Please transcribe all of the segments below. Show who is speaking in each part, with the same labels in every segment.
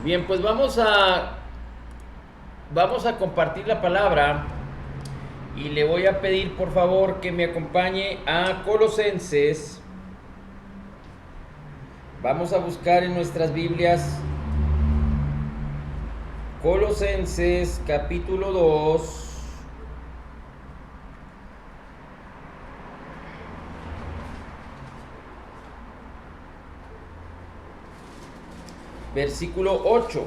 Speaker 1: Bien, pues vamos a compartir la palabra y le voy a pedir por favor que me acompañe a Colosenses. Vamos a buscar en nuestras Biblias Colosenses capítulo 2. Versículo 8.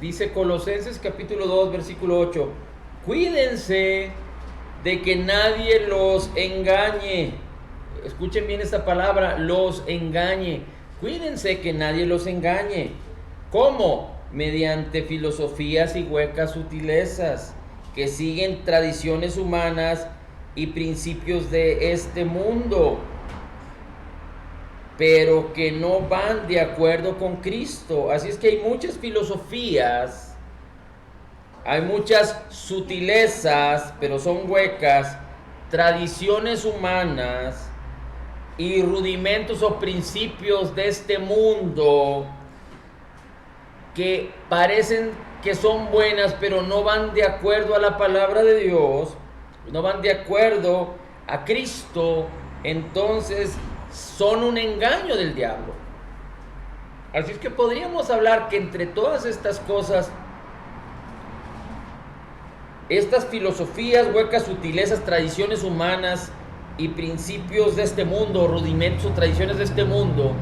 Speaker 1: Dice Colosenses capítulo 2, versículo 8. Cuídense de que nadie los engañe. Escuchen bien esta palabra, los engañe. Cuídense que nadie los engañe. ¿Cómo? Mediante filosofías y huecas sutilezas que siguen tradiciones humanas y principios de este mundo, pero que no van de acuerdo con Cristo. Así es que hay muchas filosofías, hay muchas sutilezas, pero son huecas, tradiciones humanas y rudimentos o principios de este mundo que parecen que son buenas, pero no van de acuerdo a la palabra de Dios, no van de acuerdo a Cristo. Entonces son un engaño del diablo. Así es que podríamos hablar que entre todas estas cosas, estas filosofías, huecas sutilezas, tradiciones humanas y principios de este mundo, rudimentos o tradiciones de este mundo,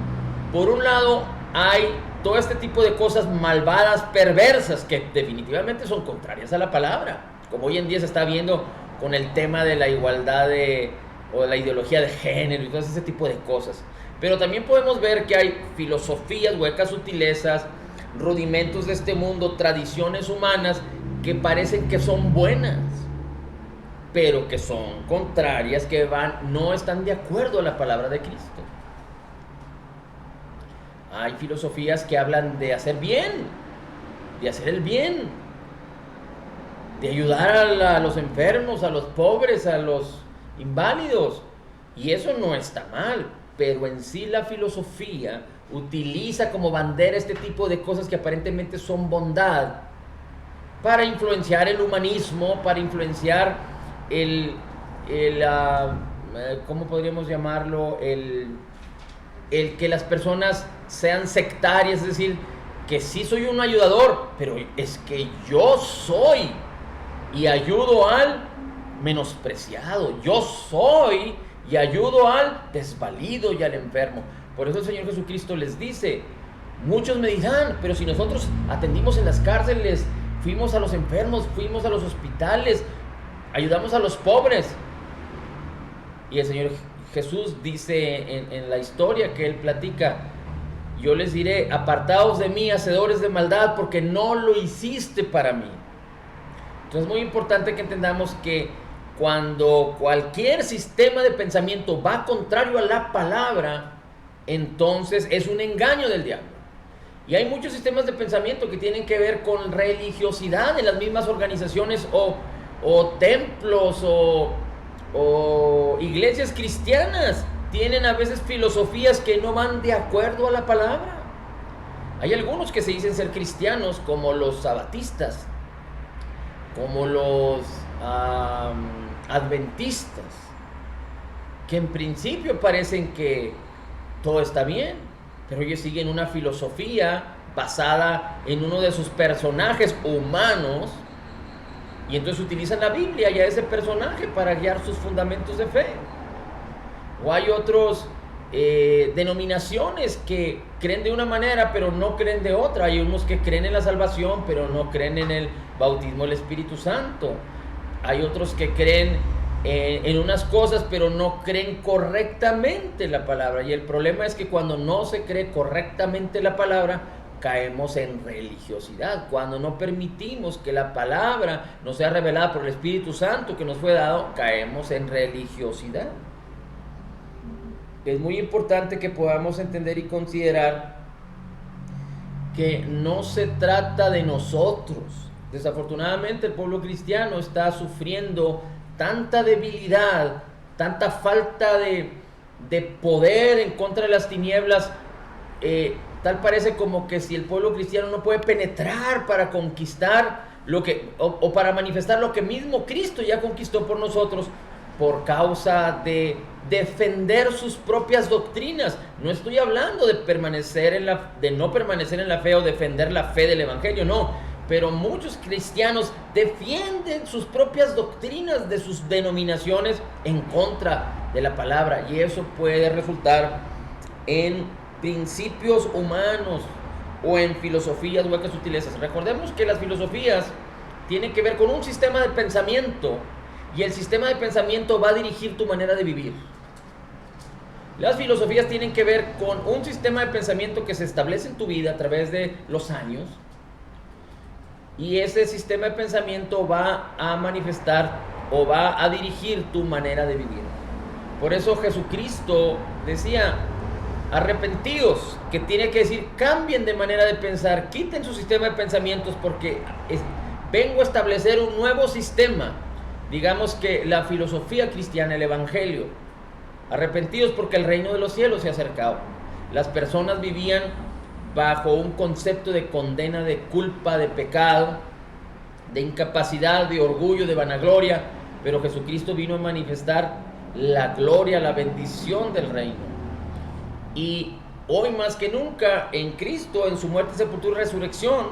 Speaker 1: por un lado hay todo este tipo de cosas malvadas, perversas, que definitivamente son contrarias a la palabra, como hoy en día se está viendo con el tema de la igualdad o de la ideología de género y todo ese tipo de cosas. Pero también podemos ver que hay filosofías, huecas sutilezas, rudimentos de este mundo, tradiciones humanas que parecen que son buenas, pero que son contrarias, que no están de acuerdo a la palabra de Cristo. Hay filosofías que hablan de hacer bien, de hacer el bien, de ayudar a los enfermos, a los pobres, a los inválidos, y eso no está mal, pero en sí la filosofía utiliza como bandera este tipo de cosas que aparentemente son bondad para influenciar el humanismo, para influenciar ¿cómo podríamos llamarlo? El que las personas sean sectarias, es decir, que sí soy un ayudador, pero es que yo soy y ayudo al menospreciado, yo soy y ayudo al desvalido y al enfermo. Por eso el Señor Jesucristo les dice, muchos me dirán, pero si nosotros atendimos en las cárceles, fuimos a los enfermos, fuimos a los hospitales, ayudamos a los pobres. Y el Señor Jesús dice en la historia que Él platica, yo les diré, apartaos de mí, hacedores de maldad, porque no lo hiciste para mí. Entonces es muy importante que entendamos que cuando cualquier sistema de pensamiento va contrario a la palabra, entonces es un engaño del diablo. Y hay muchos sistemas de pensamiento que tienen que ver con religiosidad en las mismas organizaciones o templos o iglesias cristianas. Tienen a veces filosofías que no van de acuerdo a la palabra. Hay algunos que se dicen ser cristianos, como los sabatistas, como los adventistas, que en principio parecen que todo está bien, pero ellos siguen una filosofía basada en uno de sus personajes humanos, y entonces utilizan la Biblia y a ese personaje para guiar sus fundamentos de fe. O hay otros denominaciones que creen de una manera pero no creen de otra. Hay unos que creen en la salvación pero no creen en el bautismo del Espíritu Santo. Hay otros que creen en unas cosas pero no creen correctamente la palabra. Y el problema es que cuando no se cree correctamente la palabra, caemos en religiosidad. Cuando no permitimos que la palabra nos sea revelada por el Espíritu Santo que nos fue dado, caemos en religiosidad. Es muy importante que podamos entender y considerar que no se trata de nosotros. Desafortunadamente el pueblo cristiano está sufriendo tanta debilidad, tanta falta de poder en contra de las tinieblas, tal parece como que si el pueblo cristiano no puede penetrar para conquistar o para manifestar lo que mismo Cristo ya conquistó por nosotros, por causa de defender sus propias doctrinas. No estoy hablando de no permanecer en la fe o defender la fe del evangelio, no. Pero muchos cristianos defienden sus propias doctrinas de sus denominaciones en contra de la palabra, y eso puede resultar en principios humanos o en filosofías huecas sutilezas. Recordemos que las filosofías tienen que ver con un sistema de pensamiento, y el sistema de pensamiento va a dirigir tu manera de vivir. Las filosofías tienen que ver con un sistema de pensamiento que se establece en tu vida a través de los años, y ese sistema de pensamiento va a manifestar o va a dirigir tu manera de vivir. Por eso Jesucristo decía: arrepentidos, que tiene que decir cambien de manera de pensar, quiten su sistema de pensamientos, porque vengo a establecer un nuevo sistema. Digamos que la filosofía cristiana, el evangelio. Arrepentidos porque el reino de los cielos se ha acercado. Las personas vivían bajo un concepto de condena, de culpa, de pecado, de incapacidad, de orgullo, de vanagloria, pero Jesucristo vino a manifestar la gloria, la bendición del reino. Y hoy más que nunca en Cristo, en su muerte, sepultura y resurrección,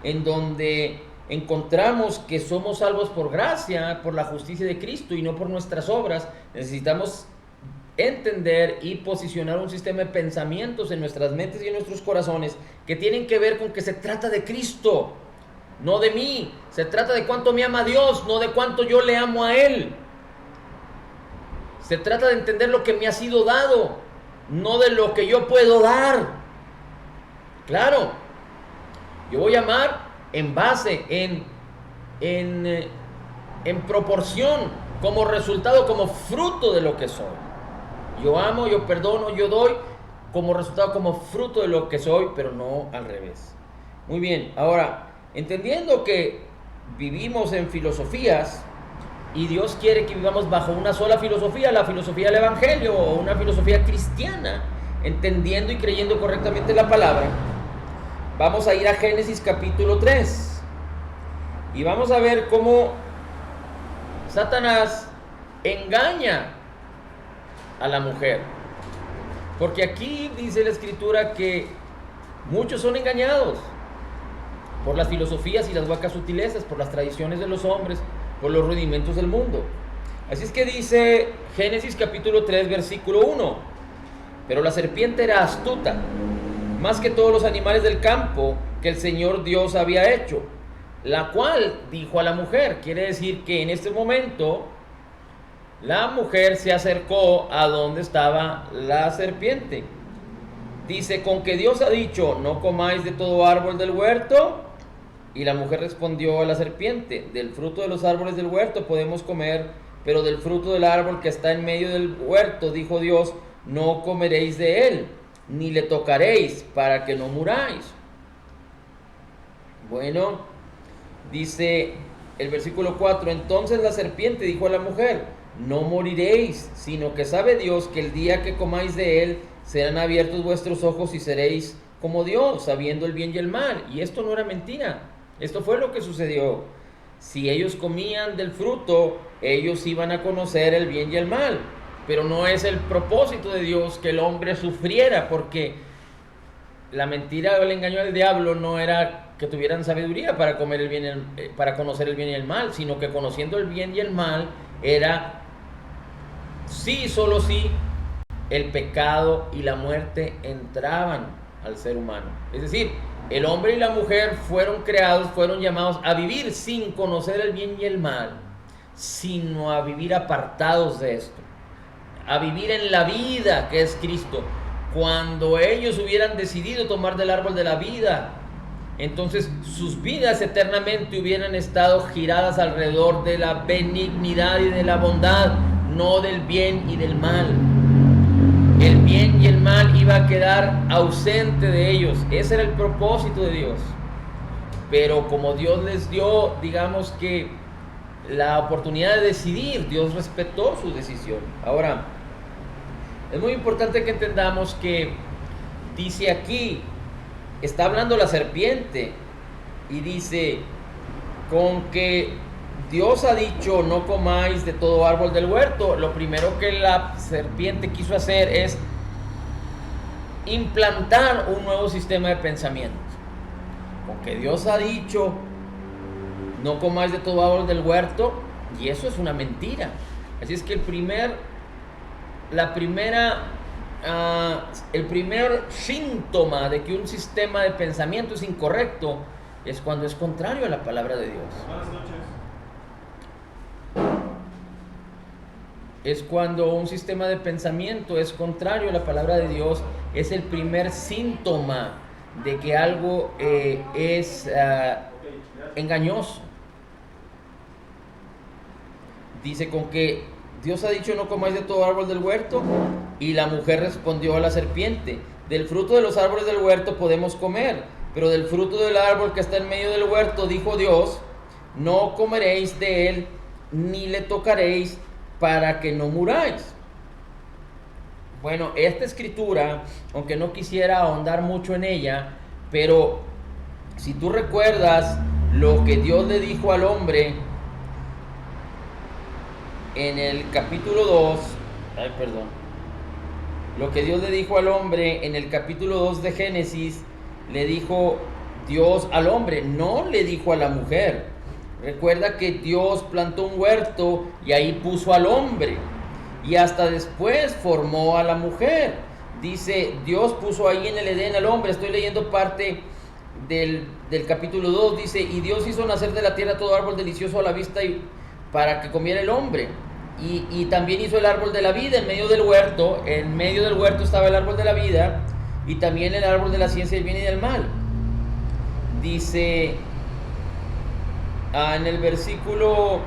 Speaker 1: en donde encontramos que somos salvos por gracia, por la justicia de Cristo y no por nuestras obras, necesitamos entender y posicionar un sistema de pensamientos en nuestras mentes y en nuestros corazones que tienen que ver con que se trata de Cristo, no de mí. Se trata de cuánto me ama Dios, no de cuánto yo le amo a Él. Se trata de entender lo que me ha sido dado, no de lo que yo puedo dar. Claro, yo voy a amar en base, en proporción, como resultado, como fruto de lo que soy. Yo amo, yo perdono, yo doy como resultado, como fruto de lo que soy, pero no al revés. Muy bien, ahora, entendiendo que vivimos en filosofías y Dios quiere que vivamos bajo una sola filosofía, la filosofía del evangelio o una filosofía cristiana, entendiendo y creyendo correctamente la palabra, vamos a ir a Génesis capítulo 3 y vamos a ver cómo Satanás engaña a la mujer, porque aquí dice la escritura que muchos son engañados por las filosofías y las huecas sutilezas, por las tradiciones de los hombres, por los rudimentos del mundo. Así es que dice Génesis capítulo 3 versículo 1: pero la serpiente era astuta más que todos los animales del campo que el Señor Dios había hecho, la cual dijo a la mujer. Quiere decir que en este momento la mujer se acercó a donde estaba la serpiente. Dice: con que Dios ha dicho, no comáis de todo árbol del huerto. Y la mujer respondió a la serpiente: del fruto de los árboles del huerto podemos comer, pero del fruto del árbol que está en medio del huerto, dijo Dios, no comeréis de él, ni le tocaréis, para que no muráis. Bueno, dice el versículo 4: entonces la serpiente dijo a la mujer, no moriréis, sino que sabe Dios que el día que comáis de él, serán abiertos vuestros ojos y seréis como Dios, sabiendo el bien y el mal. Y esto no era mentira, esto fue lo que sucedió. Si ellos comían del fruto, ellos iban a conocer el bien y el mal. Pero no es el propósito de Dios que el hombre sufriera, porque la mentira o el engaño del diablo no era que tuvieran sabiduría para comer el bien, para conocer el bien y el mal, sino que conociendo el bien y el mal era sí, solo sí, el pecado y la muerte entraban al ser humano. Es decir, el hombre y la mujer fueron creados, fueron llamados a vivir sin conocer el bien y el mal, sino a vivir apartados de esto, a vivir en la vida que es Cristo. Cuando ellos hubieran decidido tomar del árbol de la vida, entonces sus vidas eternamente hubieran estado giradas alrededor de la benignidad y de la bondad, no del bien y del mal. El bien y el mal iba a quedar ausente de ellos. Ese era el propósito de Dios. Pero como Dios les dio, digamos que la oportunidad de decidir, Dios respetó su decisión. Ahora, es muy importante que entendamos que Dice aquí, está hablando la serpiente y dice, con que Dios ha dicho no comáis de todo árbol del huerto, lo primero que la serpiente quiso hacer es implantar un nuevo sistema de pensamiento. Con que Dios ha dicho no comáis de todo árbol del huerto, y eso es una mentira. Así es que el primer síntoma de que un sistema de pensamiento es incorrecto es cuando es contrario a la palabra de Dios.
Speaker 2: Buenas noches.
Speaker 1: Es cuando un sistema de pensamiento es contrario a la palabra de Dios, es el primer síntoma de que algo es engañoso. Dice, con que Dios ha dicho no comáis de todo árbol del huerto, y la mujer respondió a la serpiente, del fruto de los árboles del huerto podemos comer, pero del fruto del árbol que está en medio del huerto, dijo Dios, no comeréis de él, ni le tocaréis, para que no muráis. Bueno, esta escritura, aunque no quisiera ahondar mucho en ella, pero si tú recuerdas lo que Dios le dijo al hombre en el capítulo 2, lo que Dios le dijo al hombre en el capítulo 2 de Génesis, le dijo Dios al hombre, no le dijo a la mujer. Recuerda que Dios plantó un huerto y ahí puso al hombre, y hasta después formó a la mujer. Dice, Dios puso ahí en el Edén al hombre. Estoy leyendo parte del capítulo 2. Dice, y Dios hizo nacer de la tierra todo árbol delicioso a la vista y para que comiera el hombre. Y también hizo el árbol de la vida en medio del huerto. En medio del huerto estaba el árbol de la vida y también el árbol de la ciencia del bien y del mal. Dice en el versículo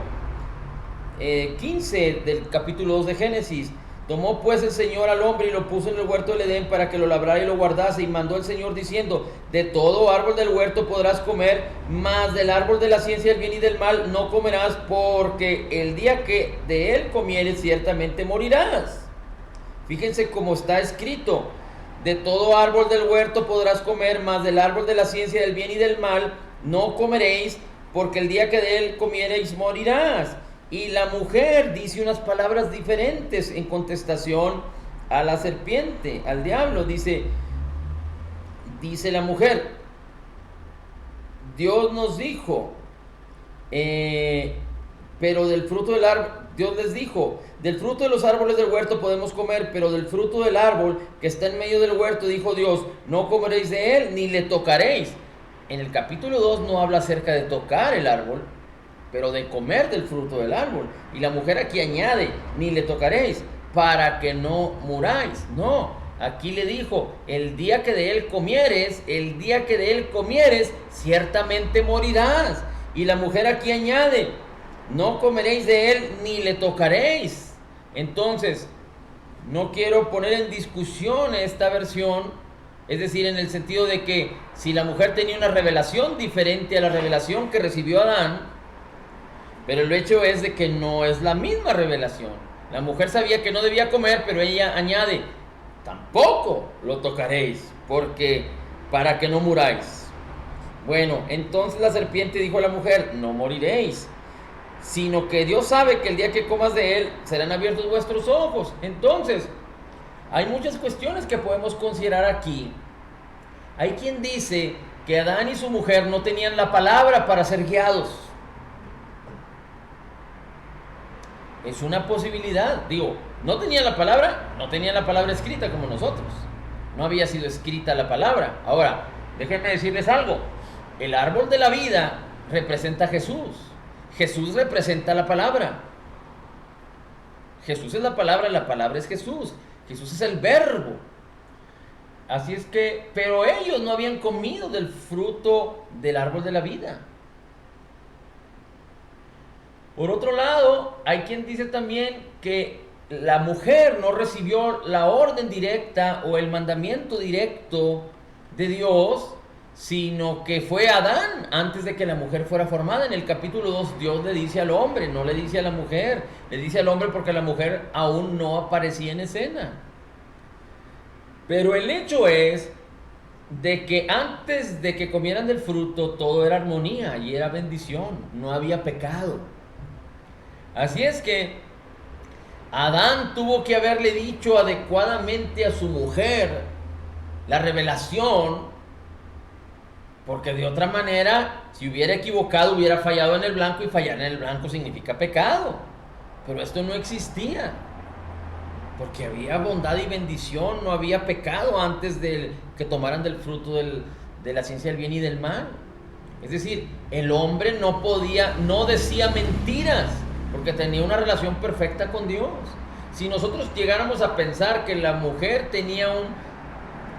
Speaker 1: 15 del capítulo 2 de Génesis, tomó pues el Señor al hombre y lo puso en el huerto del Edén para que lo labrara y lo guardase, y mandó el Señor diciendo, de todo árbol del huerto podrás comer, mas del árbol de la ciencia del bien y del mal no comerás, porque el día que de él comieres ciertamente morirás. Fíjense cómo está escrito, de todo árbol del huerto podrás comer, mas del árbol de la ciencia del bien y del mal no comeréis, porque el día que de él comiereis morirás. Y la mujer dice unas palabras diferentes en contestación a la serpiente, al diablo. Dice la mujer, Dios nos dijo, pero del fruto del árbol, Dios les dijo, del fruto de los árboles del huerto podemos comer, pero del fruto del árbol que está en medio del huerto, dijo Dios, no comeréis de él, ni le tocaréis. En el capítulo 2 no habla acerca de tocar el árbol, pero de comer del fruto del árbol. Y la mujer aquí añade, ni le tocaréis, para que no muráis. No, aquí le dijo, el día que de él comieres, ciertamente morirás. Y la mujer aquí añade, no comeréis de él, ni le tocaréis. Entonces, no quiero poner en discusión esta versión, es decir, en el sentido de que si la mujer tenía una revelación diferente a la revelación que recibió Adán, pero el hecho es de que no es la misma revelación. La mujer sabía que no debía comer, pero ella añade, tampoco lo tocaréis, porque para que no muráis. Bueno, entonces la serpiente dijo a la mujer, no moriréis, sino que Dios sabe que el día que comas de él serán abiertos vuestros ojos. Entonces, hay muchas cuestiones que podemos considerar aquí. Hay quien dice que Adán y su mujer no tenían la palabra para ser guiados. Es una posibilidad. Digo, no tenían la palabra escrita como nosotros. No había sido escrita la palabra. Ahora, déjenme decirles algo. El árbol de la vida representa a Jesús. Jesús representa la palabra. Jesús es la palabra es Jesús. Jesús es el verbo. Así es que, pero ellos no habían comido del fruto del árbol de la vida. Por otro lado, hay quien dice también que la mujer no recibió la orden directa o el mandamiento directo de Dios, sino que fue Adán antes de que la mujer fuera formada. En el capítulo 2 Dios le dice al hombre, no le dice a la mujer, le dice al hombre porque la mujer aún no aparecía en escena. Pero el hecho es de que antes de que comieran del fruto todo era armonía y era bendición, no había pecado. Así es que Adán tuvo que haberle dicho adecuadamente a su mujer la revelación, porque de otra manera, si hubiera equivocado, hubiera fallado en el blanco, y fallar en el blanco significa pecado. Pero esto no existía, porque había bondad y bendición, no había pecado antes de que tomaran del fruto de la ciencia del bien y del mal. Es decir, el hombre no decía mentiras, porque tenía una relación perfecta con Dios. Si nosotros llegáramos a pensar que la mujer tenía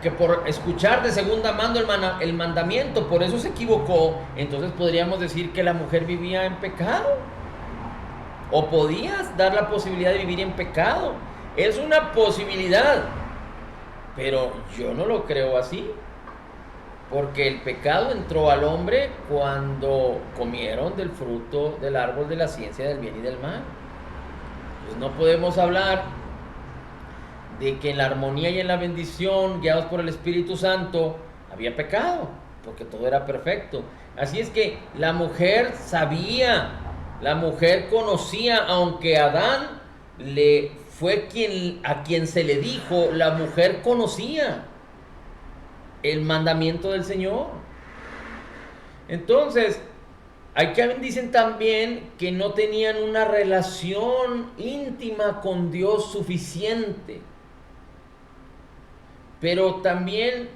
Speaker 1: que por escuchar de segunda mano el mandamiento, por eso se equivocó, entonces podríamos decir que la mujer vivía en pecado, o podías dar la posibilidad de vivir en pecado. Es una posibilidad, pero yo no lo creo así, porque el pecado entró al hombre cuando comieron del fruto del árbol de la ciencia del bien y del mal. Pues no podemos hablar de que en la armonía y en la bendición, guiados por el Espíritu Santo, había pecado, porque todo era perfecto. Así es que la mujer sabía, la mujer conocía, aunque Adán fue a quien se le dijo, la mujer conocía el mandamiento del Señor. Entonces, hay que dicen también que no tenían una relación íntima con Dios suficiente. Pero también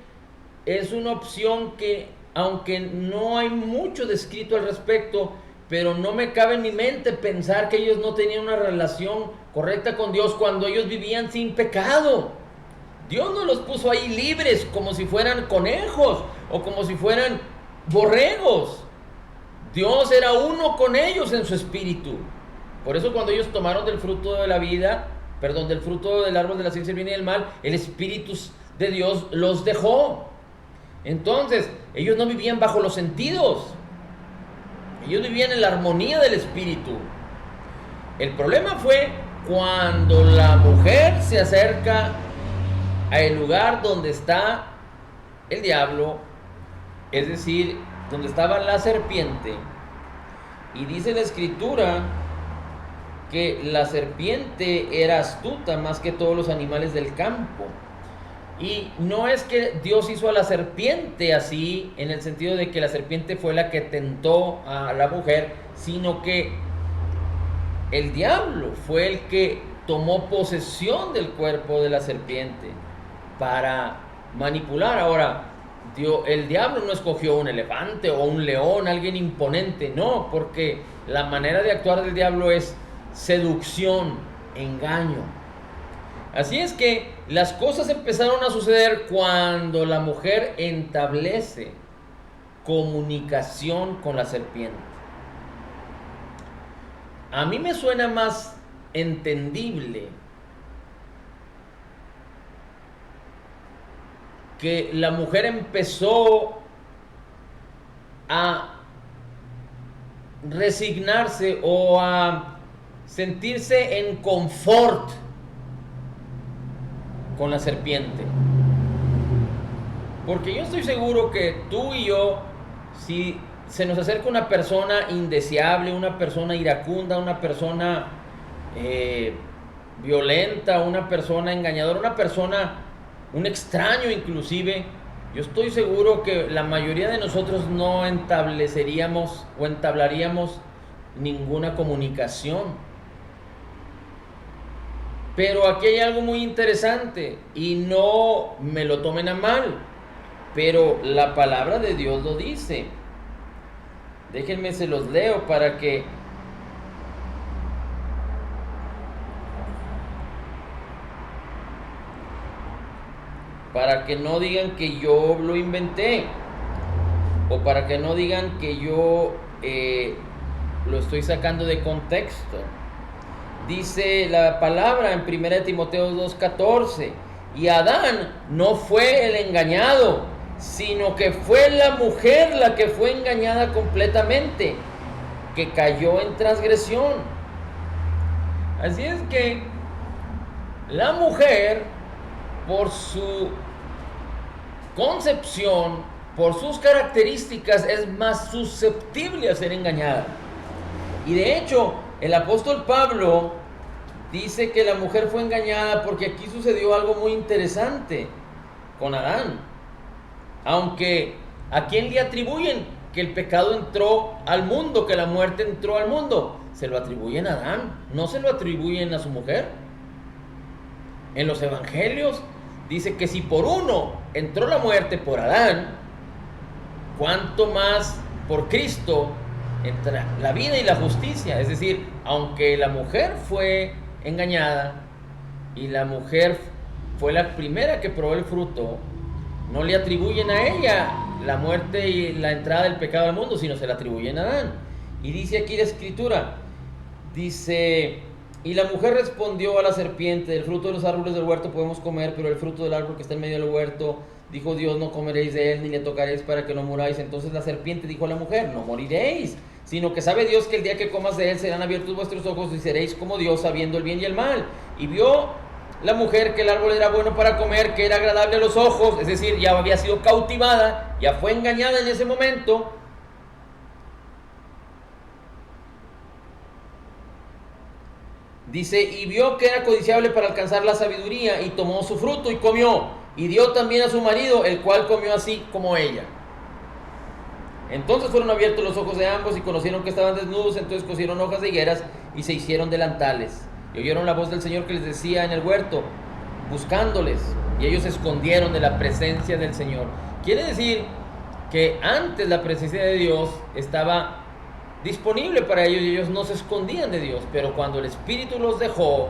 Speaker 1: es una opción que, aunque no hay mucho descrito al respecto, pero no me cabe en mi mente pensar que ellos no tenían una relación correcta con Dios cuando ellos vivían sin pecado. Dios no los puso ahí libres como si fueran conejos o como si fueran borregos. Dios era uno con ellos en su espíritu. Por eso cuando ellos tomaron del fruto de la vida, del fruto del árbol de la ciencia del bien y del mal, el Espíritu de Dios los dejó. Entonces, ellos no vivían bajo los sentidos. Ellos vivían en la armonía del Espíritu. El problema fue cuando la mujer se acerca al lugar donde está el diablo, es decir, donde estaba la serpiente. Y dice la Escritura que la serpiente era astuta más que todos los animales del campo. Y no es que Dios hizo a la serpiente así, en el sentido de que la serpiente fue la que tentó a la mujer, sino que el diablo fue el que tomó posesión del cuerpo de la serpiente para manipular. Ahora, el diablo no escogió un elefante o un león, alguien imponente, no, porque la manera de actuar del diablo es seducción, engaño. Así es que las cosas empezaron a suceder cuando la mujer establece comunicación con la serpiente. A mí me suena más entendible que la mujer empezó a resignarse o a sentirse en confort con la serpiente. Porque yo estoy seguro que tú y yo, si se nos acerca una persona indeseable, una persona iracunda, una persona violenta, una persona engañadora, un extraño inclusive, yo estoy seguro que la mayoría de nosotros no estableceríamos o entablaríamos ninguna comunicación. Pero aquí hay algo muy interesante y no me lo tomen a mal, pero la palabra de Dios lo dice. Déjenme se los leo para que no digan que yo lo inventé, o para que no digan que yo lo estoy sacando de contexto. Dice la palabra en 1 Timoteo 2:14, y Adán no fue el engañado, sino que fue la mujer la que fue engañada completamente, que cayó en transgresión. Así es que la mujer, por su concepción, por sus características, es más susceptible a ser engañada. Y de hecho, el apóstol Pablo dice que la mujer fue engañada porque aquí sucedió algo muy interesante con Adán. Aunque, ¿a quién le atribuyen que el pecado entró al mundo, que la muerte entró al mundo? Se lo atribuyen a Adán, no se lo atribuyen a su mujer. En los evangelios dice que si por uno entró la muerte, por Adán, ¿cuánto más por Cristo entra la vida y la justicia? Es decir, aunque la mujer fue engañada y la mujer fue la primera que probó el fruto, no le atribuyen a ella la muerte y la entrada del pecado al mundo, sino se la atribuyen a Adán. Y dice aquí la escritura, dice: y la mujer respondió a la serpiente: del fruto de los árboles del huerto podemos comer, pero el fruto del árbol que está en medio del huerto, dijo Dios, no comeréis de él, ni le tocaréis para que no muráis. Entonces la serpiente dijo a la mujer: no moriréis, sino que sabe Dios que el día que comas de él serán abiertos vuestros ojos y seréis como Dios, sabiendo el bien y el mal. Y vio la mujer que el árbol era bueno para comer, que era agradable a los ojos, es decir, ya había sido cautivada, ya fue engañada en ese momento. Dice: y vio que era codiciable para alcanzar la sabiduría, y tomó su fruto y comió, y dio también a su marido, el cual comió así como ella. Entonces fueron abiertos los ojos de ambos y conocieron que estaban desnudos. Entonces cosieron hojas de higueras y se hicieron delantales. Y oyeron la voz del Señor que les decía en el huerto, buscándoles, y ellos se escondieron de la presencia del Señor. Quiere decir que antes la presencia de Dios estaba disponible para ellos y ellos no se escondían de Dios, pero cuando el Espíritu los dejó,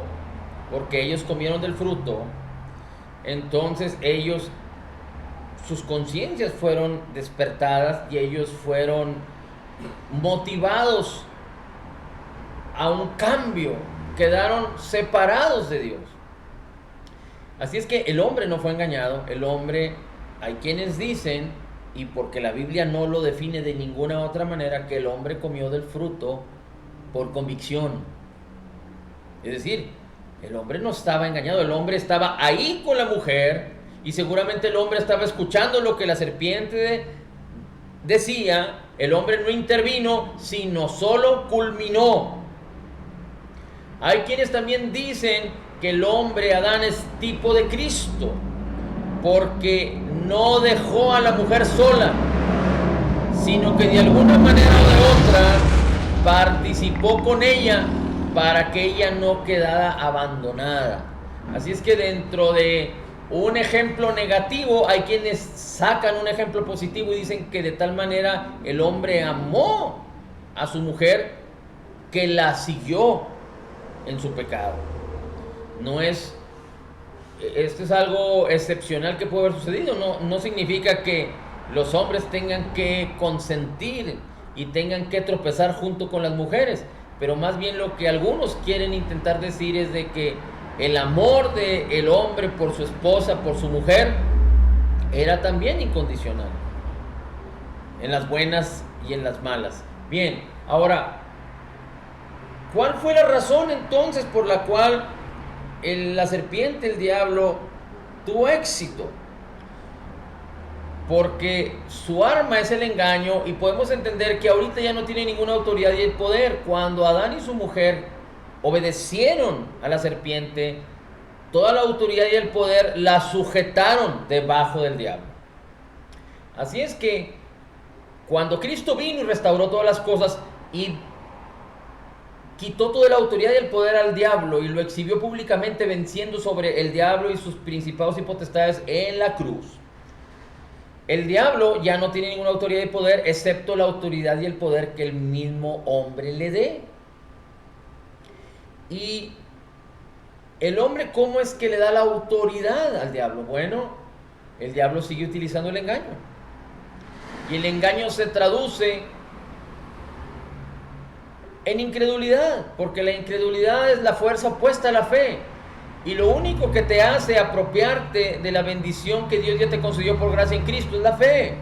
Speaker 1: porque ellos comieron del fruto, entonces ellos, sus conciencias fueron despertadas y ellos fueron motivados a un cambio, quedaron separados de Dios. Así es que el hombre no fue engañado. El hombre, hay quienes dicen, y porque la Biblia no lo define de ninguna otra manera, que el hombre comió del fruto por convicción. Es decir, el hombre no estaba engañado, el hombre estaba ahí con la mujer y seguramente el hombre estaba escuchando lo que la serpiente decía. El hombre no intervino, sino solo culminó. Hay quienes también dicen que el hombre, Adán, es tipo de Cristo, porque no dejó a la mujer sola, sino que de alguna manera o de otra participó con ella para que ella no quedara abandonada. Así es que dentro de un ejemplo negativo hay quienes sacan un ejemplo positivo y dicen que de tal manera el hombre amó a su mujer que la siguió en su pecado. Esto es algo excepcional que puede haber sucedido. No significa que los hombres tengan que consentir y tengan que tropezar junto con las mujeres, pero más bien lo que algunos quieren intentar decir es de que el amor del hombre por su esposa, por su mujer, era también incondicional, en las buenas y en las malas. Bien, ahora, ¿cuál fue la razón entonces por la cual la serpiente, el diablo, tuvo éxito? Porque su arma es el engaño, y podemos entender que ahorita ya no tiene ninguna autoridad y el poder. Cuando Adán y su mujer obedecieron a la serpiente, toda la autoridad y el poder la sujetaron debajo del diablo. Así es que cuando Cristo vino y restauró todas las cosas y quitó toda la autoridad y el poder al diablo y lo exhibió públicamente, venciendo sobre el diablo y sus principados y potestades en la cruz, el diablo ya no tiene ninguna autoridad y poder excepto la autoridad y el poder que el mismo hombre le dé. Y el hombre, ¿cómo es que le da la autoridad al diablo? Bueno, el diablo sigue utilizando el engaño, y el engaño se traduce en incredulidad, porque la incredulidad es la fuerza opuesta a la fe, y lo único que te hace apropiarte de la bendición que Dios ya te concedió por gracia en Cristo es la fe.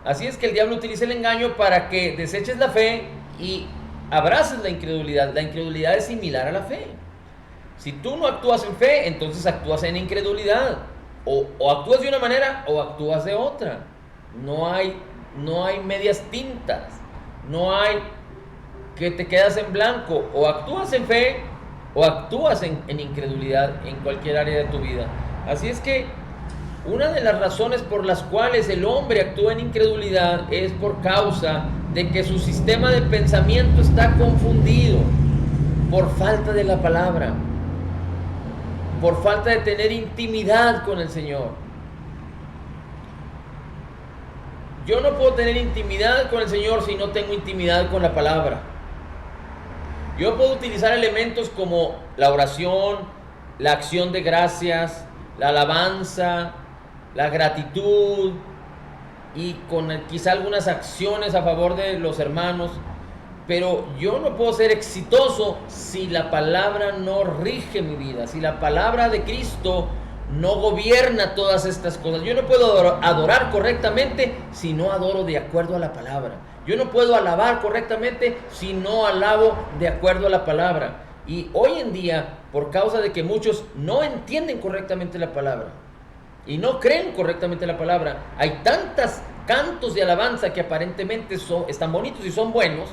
Speaker 1: Así es que el diablo utiliza el engaño para que deseches la fe y abraces la incredulidad. La incredulidad es similar a la fe. Si tú no actúas en fe, entonces actúas en incredulidad. O actúas de una manera o actúas de otra. No hay medias tintas. No hay que te quedas en blanco. O actúas en fe o actúas en incredulidad en cualquier área de tu vida. Así es que una de las razones por las cuales el hombre actúa en incredulidad es por causa de que su sistema de pensamiento está confundido por falta de la palabra, por falta de tener intimidad con el Señor. Yo no puedo tener intimidad con el Señor si no tengo intimidad con la palabra. Yo puedo utilizar elementos como la oración, la acción de gracias, la alabanza, la gratitud y con quizá algunas acciones a favor de los hermanos, pero yo no puedo ser exitoso si la palabra no rige mi vida, si la palabra de Cristo no gobierna todas estas cosas. Yo no puedo adorar correctamente si no adoro de acuerdo a la palabra. Yo no puedo alabar correctamente si no alabo de acuerdo a la palabra. Y hoy en día, por causa de que muchos no entienden correctamente la palabra y no creen correctamente la palabra, hay tantos cantos de alabanza que aparentemente están bonitos y son buenos,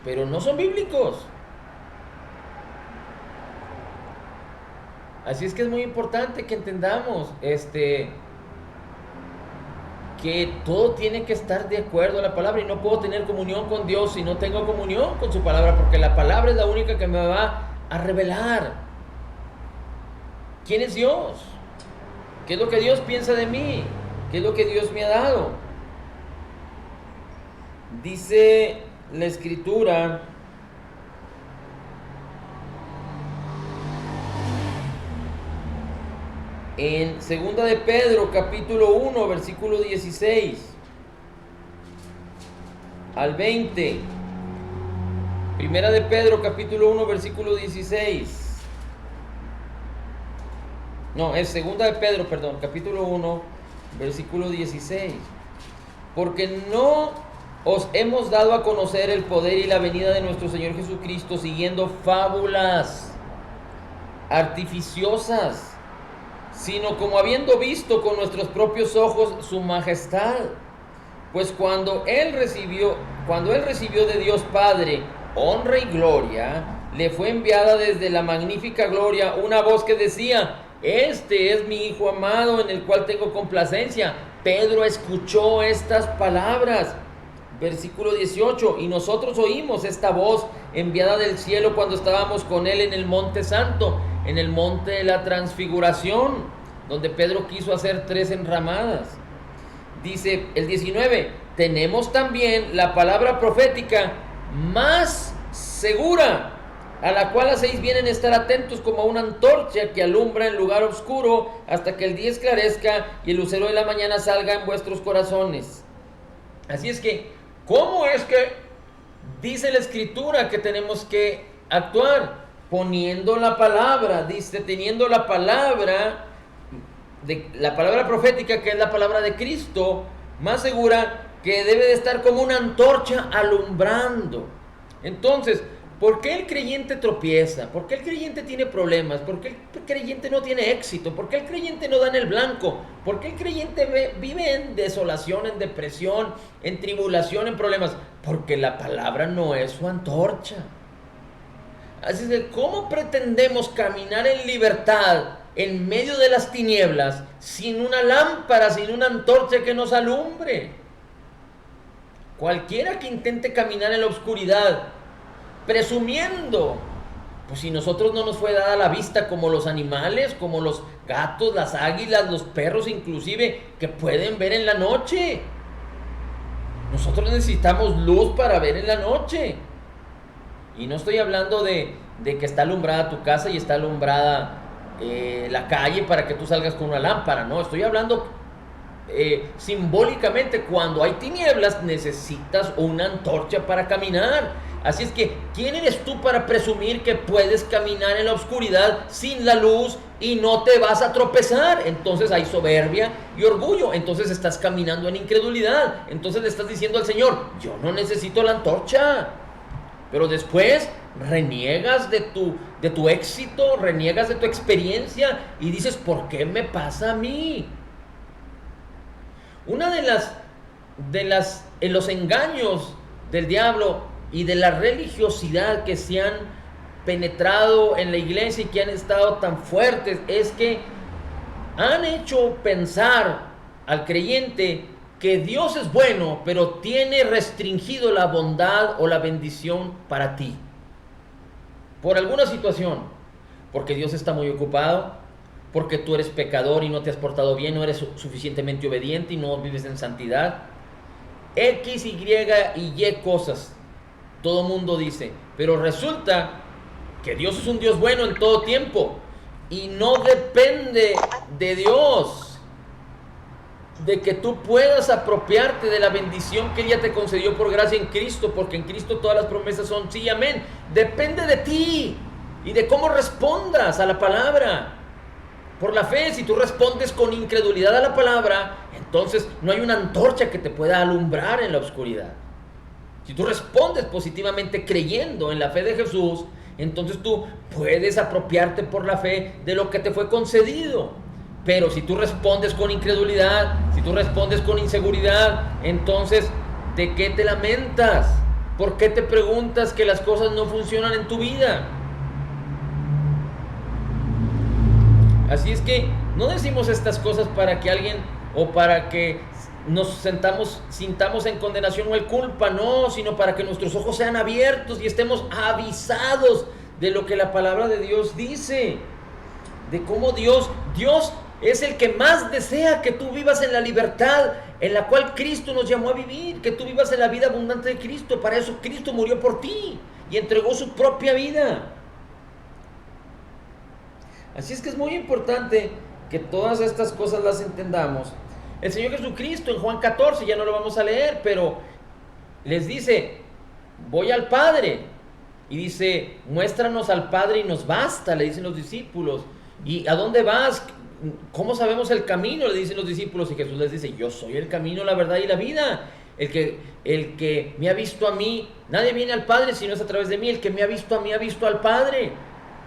Speaker 1: pero no son bíblicos. Así es que es muy importante que entendamos que todo tiene que estar de acuerdo a la palabra, y no puedo tener comunión con Dios si no tengo comunión con su palabra, porque la palabra es la única que me va a revelar quién es Dios, qué es lo que Dios piensa de mí, qué es lo que Dios me ha dado. Dice la Escritura en 2 de Pedro capítulo 1 versículo 16 al 20. Primera de Pedro capítulo 1 versículo 16. No, es 2 de Pedro, perdón, capítulo 1 versículo 16. Porque no os hemos dado a conocer el poder y la venida de nuestro Señor Jesucristo siguiendo fábulas artificiosas, sino como habiendo visto con nuestros propios ojos su majestad. Pues cuando él recibió de Dios Padre honra y gloria, le fue enviada desde la magnífica gloria una voz que decía: este es mi Hijo amado, en el cual tengo complacencia. Pedro escuchó estas palabras. Versículo 18: y nosotros oímos esta voz enviada del cielo cuando estábamos con él en el monte santo, en el monte de la transfiguración, donde Pedro quiso hacer 3 enramadas. Dice el 19: tenemos también la palabra profética más segura, a la cual hacéis bien en estar atentos como a una antorcha que alumbra en lugar oscuro hasta que el día esclarezca y el lucero de la mañana salga en vuestros corazones. Así es que, ¿cómo es que dice la Escritura que tenemos que actuar? Poniendo la palabra, dice, teniendo la palabra profética, que es la palabra de Cristo, más segura, que debe de estar como una antorcha alumbrando. Entonces, ¿por qué el creyente tropieza? ¿Por qué el creyente tiene problemas? ¿Por qué el creyente no tiene éxito? ¿Por qué el creyente no da en el blanco? ¿Por qué el creyente vive en desolación, en depresión, en tribulación, en problemas? Porque la palabra no es su antorcha. Así es que, ¿cómo pretendemos caminar en libertad en medio de las tinieblas sin una lámpara, sin una antorcha que nos alumbre? Cualquiera que intente caminar en la oscuridad presumiendo, pues si nosotros no nos fue dada la vista como los animales, como los gatos, las águilas, los perros inclusive, que pueden ver en la noche. Nosotros necesitamos luz para ver en la noche. Y no estoy hablando de que está alumbrada tu casa y está alumbrada la calle para que tú salgas con una lámpara. No, estoy hablando simbólicamente, cuando hay tinieblas necesitas una antorcha para caminar. Así es que, ¿quién eres tú para presumir que puedes caminar en la oscuridad sin la luz y no te vas a tropezar? Entonces hay soberbia y orgullo. Entonces estás caminando en incredulidad. Entonces le estás diciendo al Señor: yo no necesito la antorcha. Pero después reniegas de tu éxito, reniegas de tu experiencia y dices, ¿por qué me pasa a mí? Una en los engaños del diablo y de la religiosidad que se han penetrado en la iglesia y que han estado tan fuertes es que han hecho pensar al creyente que Dios es bueno, pero tiene restringido la bondad o la bendición para ti. Por alguna situación, porque Dios está muy ocupado, porque tú eres pecador y no te has portado bien, no eres suficientemente obediente y no vives en santidad. X, Y y Y cosas. Todo mundo dice, pero resulta que Dios es un Dios bueno en todo tiempo y no depende de Dios de que tú puedas apropiarte de la bendición que Él ya te concedió por gracia en Cristo, porque en Cristo todas las promesas son sí y amén. Depende de ti y de cómo respondas a la palabra. Por la fe, si tú respondes con incredulidad a la palabra, entonces no hay una antorcha que te pueda alumbrar en la oscuridad. Si tú respondes positivamente creyendo en la fe de Jesús, entonces tú puedes apropiarte por la fe de lo que te fue concedido. Pero si tú respondes con incredulidad, si tú respondes con inseguridad, entonces ¿de qué te lamentas? ¿Por qué te preguntas que las cosas no funcionan en tu vida? Así es que no decimos estas cosas para que alguien o para que nos sintamos en condenación o en culpa, no, sino para que nuestros ojos sean abiertos y estemos avisados de lo que la palabra de Dios dice, de cómo Dios es el que más desea que tú vivas en la libertad en la cual Cristo nos llamó a vivir, que tú vivas en la vida abundante de Cristo. Para eso Cristo murió por ti y entregó su propia vida. Así es que es muy importante que todas estas cosas las entendamos. El Señor Jesucristo en Juan 14, ya no lo vamos a leer, pero les dice, voy al Padre. Y dice, muéstranos al Padre y nos basta, le dicen los discípulos. ¿Y a dónde vas? ¿Cómo sabemos el camino? Le dicen los discípulos. Y Jesús les dice, yo soy el camino, la verdad y la vida. El que me ha visto a mí, nadie viene al Padre si no es a través de mí. El que me ha visto a mí ha visto al Padre.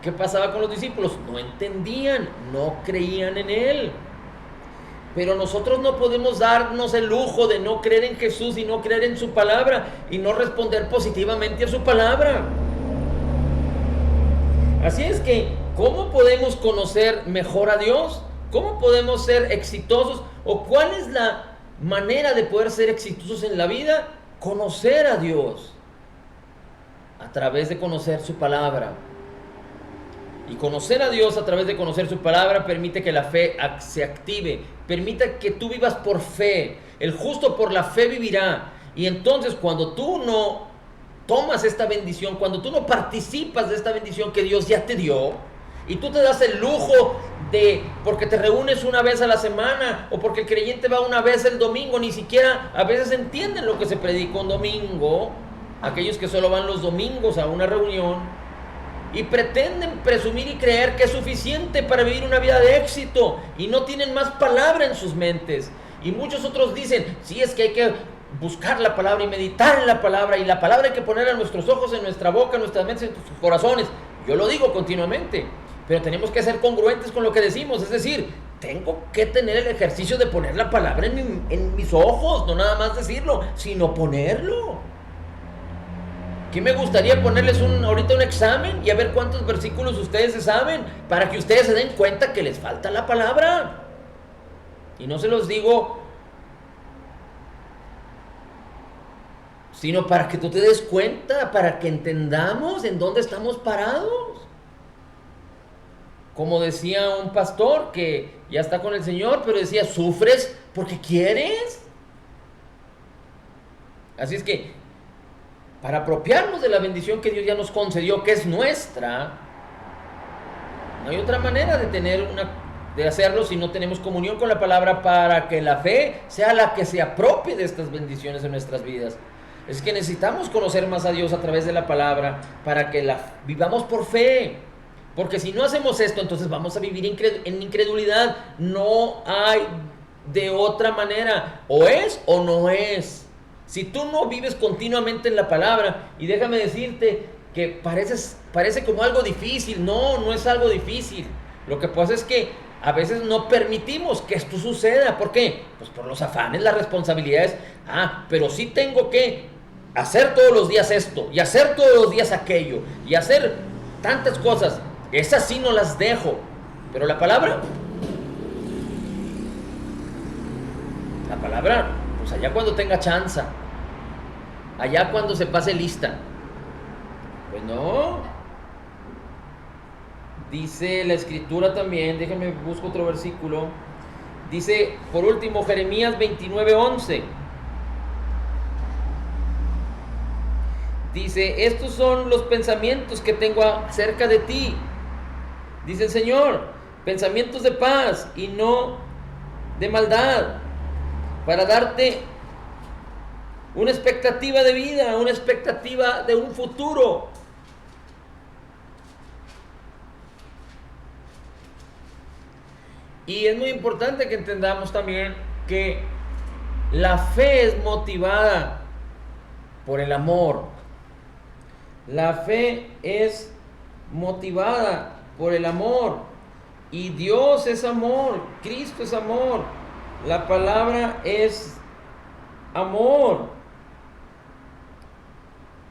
Speaker 1: ¿Qué pasaba con los discípulos? No entendían, no creían en Él. Pero nosotros no podemos darnos el lujo de no creer en Jesús y no creer en su palabra y no responder positivamente a su palabra. Así es que, ¿cómo podemos conocer mejor a Dios? ¿Cómo podemos ser exitosos? ¿O cuál es la manera de poder ser exitosos en la vida? Conocer a Dios a través de conocer su palabra. Y conocer a Dios a través de conocer su palabra permite que la fe se active, permite que tú vivas por fe. El justo por la fe vivirá. Y entonces cuando tú no tomas esta bendición, cuando tú no participas de esta bendición que Dios ya te dio, y tú te das el lujo de, porque te reúnes una vez a la semana, o porque el creyente va una vez el domingo, ni siquiera a veces entienden lo que se predica un domingo, aquellos que solo van los domingos a una reunión, y pretenden presumir y creer que es suficiente para vivir una vida de éxito y no tienen más palabra en sus mentes. Y muchos otros dicen, sí, es que hay que buscar la palabra y meditar en la palabra, y la palabra hay que ponerla en nuestros ojos, en nuestra boca, en nuestras mentes, en nuestros corazones. Yo lo digo continuamente, pero tenemos que ser congruentes con lo que decimos. Es decir, tengo que tener el ejercicio de poner la palabra en mis ojos, no nada más decirlo, sino ponerlo. ¿Qué me gustaría ponerles ahorita un examen y a ver cuántos versículos ustedes se saben, para que ustedes se den cuenta que les falta la palabra? Y no se los digo sino para que tú te des cuenta, para que entendamos en dónde estamos parados. Como decía un pastor que ya está con el Señor, pero decía, ¿sufres porque quieres? Así es que para apropiarnos de la bendición que Dios ya nos concedió, que es nuestra, no hay otra manera de hacerlo si no tenemos comunión con la palabra, para que la fe sea la que se apropie de estas bendiciones en nuestras vidas. Es que necesitamos conocer más a Dios a través de la palabra para que la vivamos por fe. Porque si no hacemos esto, entonces vamos a vivir en incredulidad. No hay de otra manera. O es o no es. Si tú no vives continuamente en la palabra, y déjame decirte que parece como algo difícil. No, no es algo difícil. Lo que pasa es que a veces no permitimos que esto suceda. ¿Por qué? Pues por los afanes, las responsabilidades. Pero sí tengo que hacer todos los días esto, y hacer todos los días aquello, y hacer tantas cosas. Esas sí no las dejo. Pero la palabra, pues allá cuando tenga chance, allá cuando se pase lista. Pues no. Dice la escritura también, déjenme busco otro versículo. Dice, por último, Jeremías 29:11. Dice, estos son los pensamientos que tengo acerca de ti, dice el Señor, pensamientos de paz y no de maldad, para darte una expectativa de vida, una expectativa de un futuro. Y es muy importante que entendamos también que la fe es motivada por el amor. La fe es motivada por el amor. Y Dios es amor, Cristo es amor, la palabra es amor.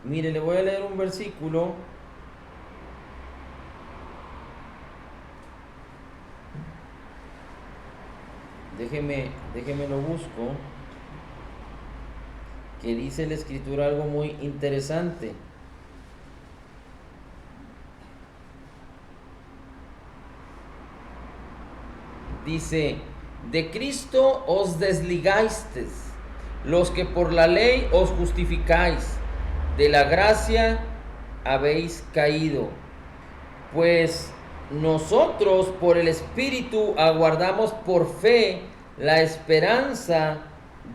Speaker 1: Mire, le voy a leer un versículo. Déjeme lo busco. Que dice la escritura algo muy interesante. Dice, de Cristo os desligasteis, los que por la ley os justificáis, de la gracia habéis caído. Pues nosotros por el Espíritu aguardamos por fe la esperanza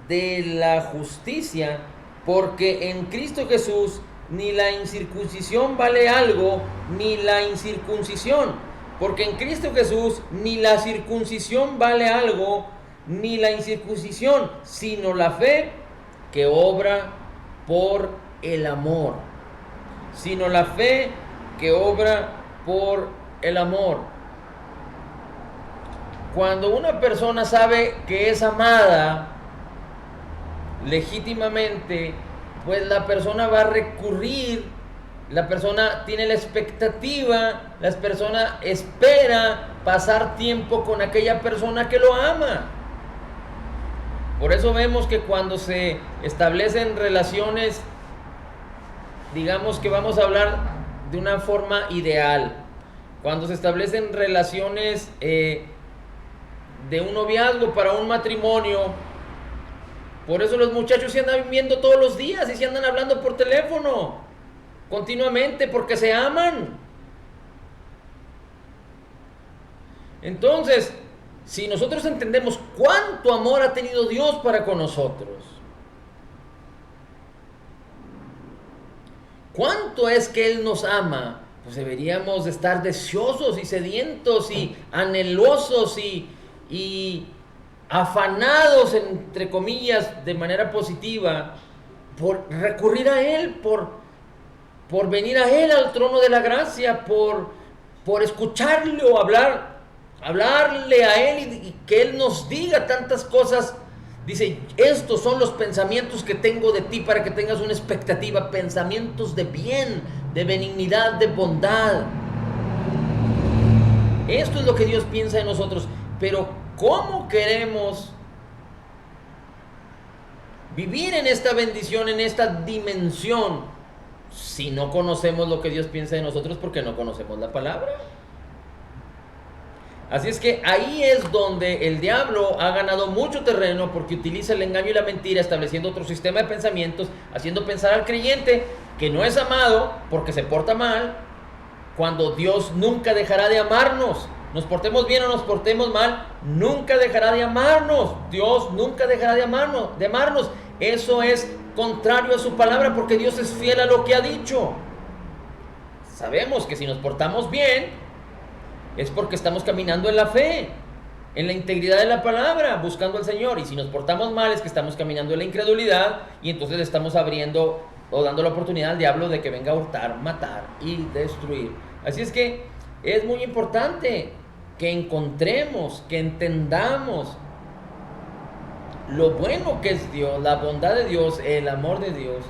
Speaker 1: de la justicia, porque en Cristo Jesús ni la incircuncisión vale algo, ni la incircuncisión. Porque en Cristo Jesús ni la circuncisión vale algo, ni la incircuncisión, sino la fe que obra por el amor. Sino la fe que obra por el amor. Cuando una persona sabe que es amada legítimamente, pues la persona va a recurrir. La persona tiene la expectativa, la persona espera pasar tiempo con aquella persona que lo ama. Por eso vemos que cuando se establecen relaciones, digamos que vamos a hablar de una forma ideal, cuando se establecen relaciones de un noviazgo para un matrimonio, por eso los muchachos se andan viendo todos los días y se andan hablando por teléfono continuamente, porque se aman. Entonces, si nosotros entendemos cuánto amor ha tenido Dios para con nosotros, cuánto es que Él nos ama, pues deberíamos de estar deseosos y sedientos y anhelosos y afanados, entre comillas, de manera positiva, por recurrir a Él, por venir a Él, al trono de la gracia, por escucharle o hablarle a Él y que Él nos diga tantas cosas. Dice, estos son los pensamientos que tengo de ti, para que tengas una expectativa, pensamientos de bien, de benignidad, de bondad. Esto es lo que Dios piensa de nosotros. Pero ¿cómo queremos vivir en esta bendición, en esta dimensión, si no conocemos lo que Dios piensa de nosotros? Porque no conocemos la palabra. Así es que ahí es donde el diablo ha ganado mucho terreno, porque utiliza el engaño y la mentira, estableciendo otro sistema de pensamientos, haciendo pensar al creyente que no es amado porque se porta mal, cuando Dios nunca dejará de amarnos. Nos portemos bien o nos portemos mal, nunca dejará de amarnos. Dios nunca dejará de amarnos. Eso es contrario a su palabra, porque Dios es fiel a lo que ha dicho. Sabemos que si nos portamos bien es porque estamos caminando en la fe. en la integridad de la palabra, buscando al Señor. Y si nos portamos mal es que estamos caminando en la incredulidad y entonces le estamos abriendo o dando la oportunidad al diablo de que venga a hurtar, matar y destruir. Así es que es muy importante que encontremos, que entendamos lo bueno que es Dios, la bondad de Dios, el amor de Dios,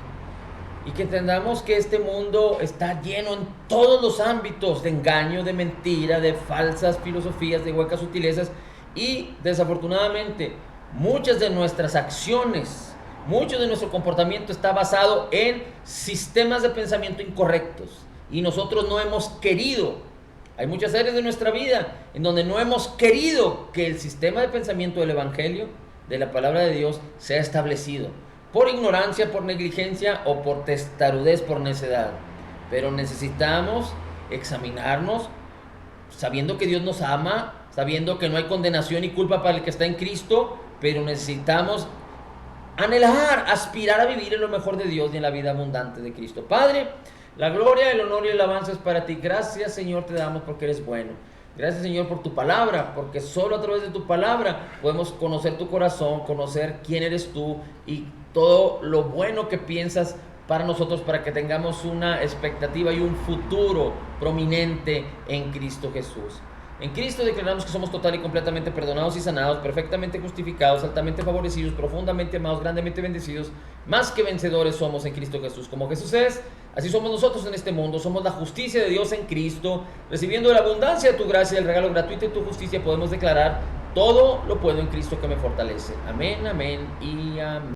Speaker 1: y que entendamos que este mundo está lleno en todos los ámbitos de engaño, de mentira, de falsas filosofías, de huecas sutilezas, y desafortunadamente muchas de nuestras acciones, mucho de nuestro comportamiento está basado en sistemas de pensamiento incorrectos, y nosotros no hemos querido. Hay muchas áreas de nuestra vida en donde no hemos querido que el sistema de pensamiento del Evangelio, de la palabra de Dios, sea establecido, por ignorancia, por negligencia o por testarudez, por necedad. Pero necesitamos examinarnos, sabiendo que Dios nos ama, sabiendo que no hay condenación y culpa para el que está en Cristo, pero necesitamos anhelar, aspirar a vivir en lo mejor de Dios y en la vida abundante de Cristo. Padre, la gloria, el honor y el alabanza es para ti. Gracias, Señor, te damos porque eres bueno. Gracias, Señor, por tu palabra, porque solo a través de tu palabra podemos conocer tu corazón, conocer quién eres tú y todo lo bueno que piensas para nosotros, para que tengamos una expectativa y un futuro prominente en Cristo Jesús. En Cristo declaramos que somos total y completamente perdonados y sanados, perfectamente justificados, altamente favorecidos, profundamente amados, grandemente bendecidos, más que vencedores somos en Cristo Jesús. Como Jesús es, así somos nosotros en este mundo. Somos la justicia de Dios en Cristo, recibiendo la abundancia de tu gracia, el regalo gratuito de tu justicia. Podemos declarar: todo lo puedo en Cristo que me fortalece. Amén, amén y amén.